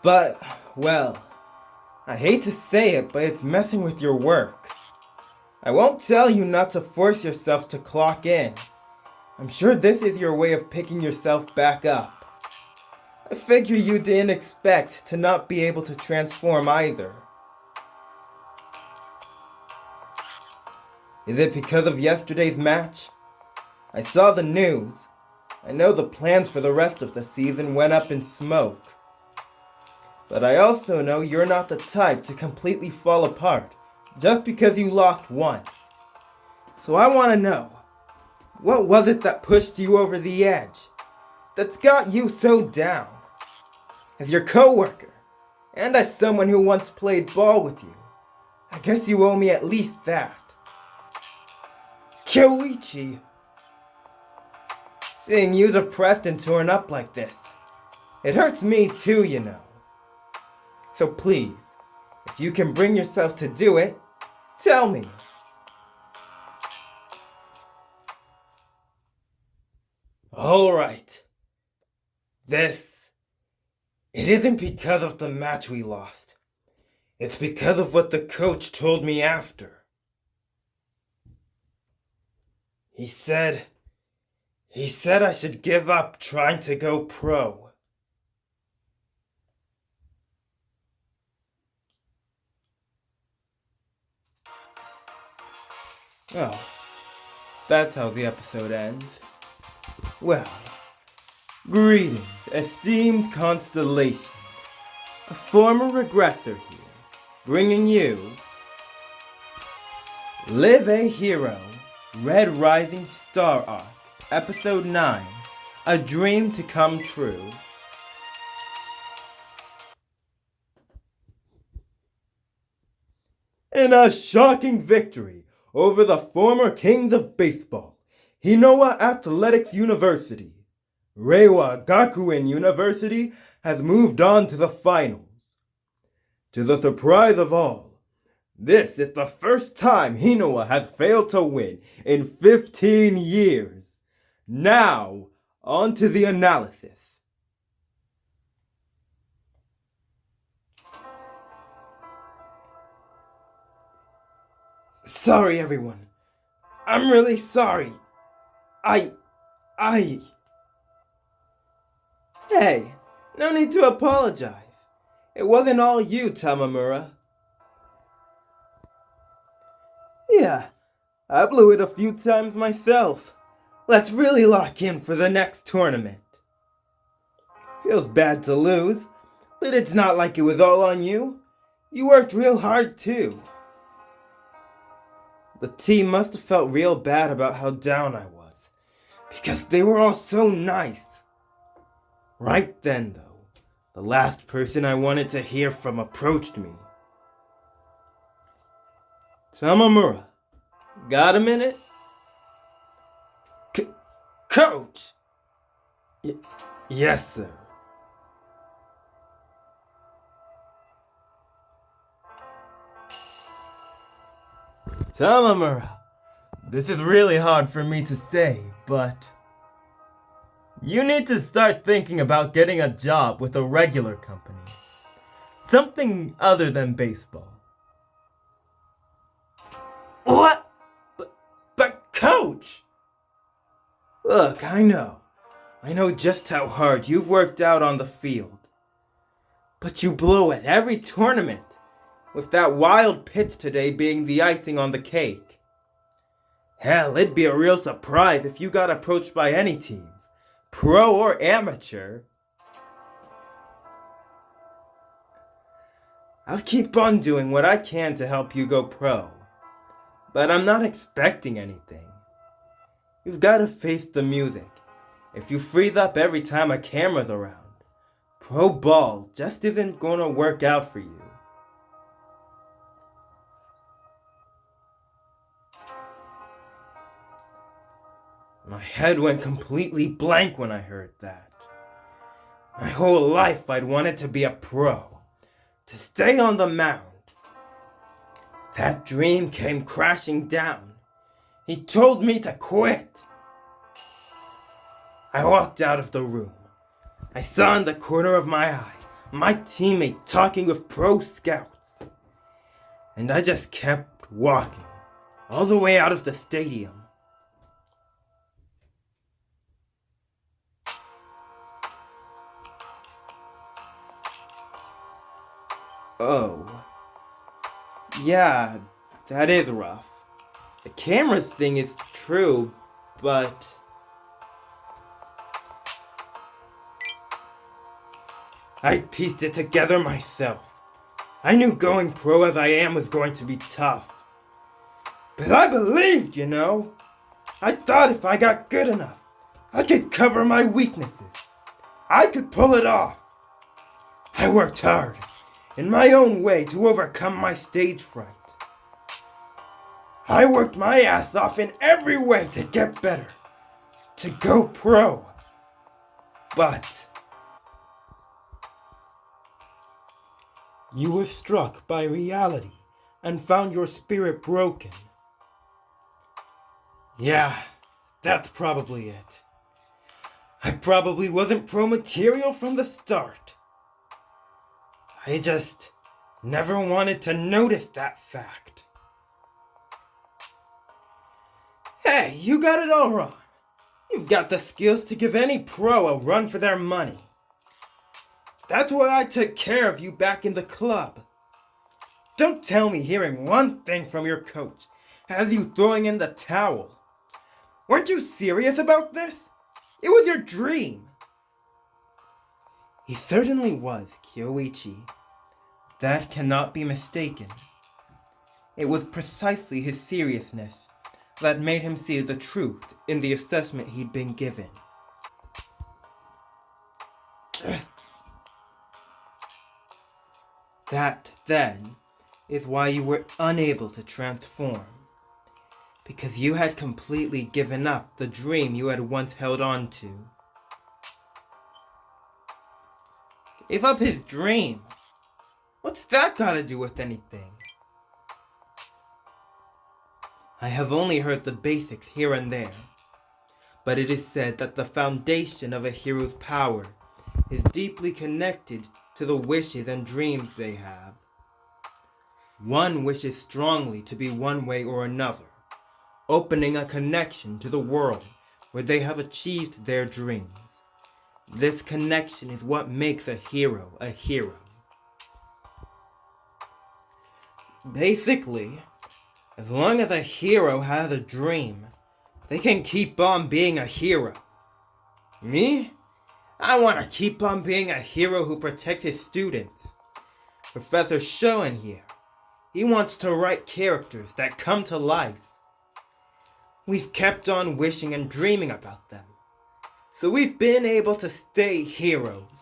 But, well, I hate to say it, but it's messing with your work. I won't tell you not to force yourself to clock in. I'm sure this is your way of picking yourself back up. I figure you didn't expect to not be able to transform either. Is it because of yesterday's match? I saw the news. I know the plans for the rest of the season went up in smoke. But I also know you're not the type to completely fall apart just because you lost once. So I want to know, what was it that pushed you over the edge? That's got you so down? As your coworker, and as someone who once played ball with you, I guess you owe me at least that. Kyoichi! Seeing you depressed and torn up like this, it hurts me too, you know. So please, if you can bring yourself to do it, tell me. Alright. It isn't because of the match we lost. It's because of what the coach told me after. He said I should give up trying to go pro. Oh, that's how the episode ends. Well, greetings, esteemed constellations. A former regressor here, bringing you LiveAHero, Red Rising Star Arc, Episode 9, A Dream to Come True. In a shocking victory over the former kings of baseball, Hinowa Athletics University, Reiwa Gakuen University has moved on to the finals. To the surprise of all, this is the first time Hinowa has failed to win in 15 years. Now, on to the analysis. Sorry, everyone. I'm really sorry. Hey, no need to apologize. It wasn't all you, Tamamura. Yeah, I blew it a few times myself. Let's really lock in for the next tournament. Feels bad to lose, but it's not like it was all on you. You worked real hard too. The team must have felt real bad about how down I was, because they were all so nice. Right then, though, the last person I wanted to hear from approached me. Tamamura, got a minute? Coach! Yes, sir. Tamamura, this is really hard for me to say, but you need to start thinking about getting a job with a regular company. Something other than baseball. What? But coach! Look, I know just how hard you've worked out on the field. But you blow at every tournament, with that wild pitch today being the icing on the cake. Hell, it'd be a real surprise if you got approached by any teams, pro or amateur. I'll keep on doing what I can to help you go pro, but I'm not expecting anything. You've got to face the music. If you freeze up every time a camera's around, pro ball just isn't gonna work out for you. My head went completely blank when I heard that. My whole life I'd wanted to be a pro, to stay on the mound. That dream came crashing down. He told me to quit. I walked out of the room. I saw in the corner of my eye my teammates talking with pro scouts. And I just kept walking all the way out of the stadium. Oh. Yeah, that is rough. The cameras thing is true, but... I pieced it together myself. I knew going pro as I am was going to be tough. But I believed, you know. I thought if I got good enough, I could cover my weaknesses. I could pull it off. I worked hard, in my own way, to overcome my stage fright. I worked my ass off in every way to get better, to go pro. But you were struck by reality and found your spirit broken. Yeah, that's probably it. I probably wasn't pro material from the start. I just never wanted to notice that fact. Hey, you got it all wrong. You've got the skills to give any pro a run for their money. That's why I took care of you back in the club. Don't tell me hearing one thing from your coach has you throwing in the towel. Weren't you serious about this? It was your dream. He certainly was, Kyoichi. That cannot be mistaken. It was precisely his seriousness that made him see the truth in the assessment he'd been given. That, then, is why you were unable to transform. Because you had completely given up the dream you had once held on to. Gave up his dream? What's that got to do with anything? I have only heard the basics here and there, but it is said that the foundation of a hero's power is deeply connected to the wishes and dreams they have. One wishes strongly to be one way or another, opening a connection to the world where they have achieved their dreams. This connection is what makes a hero a hero. Basically, as long as a hero has a dream, they can keep on being a hero. Me? I want to keep on being a hero who protects his students. Professor Shoen here, he wants to write characters that come to life. We've kept on wishing and dreaming about them, so we've been able to stay heroes.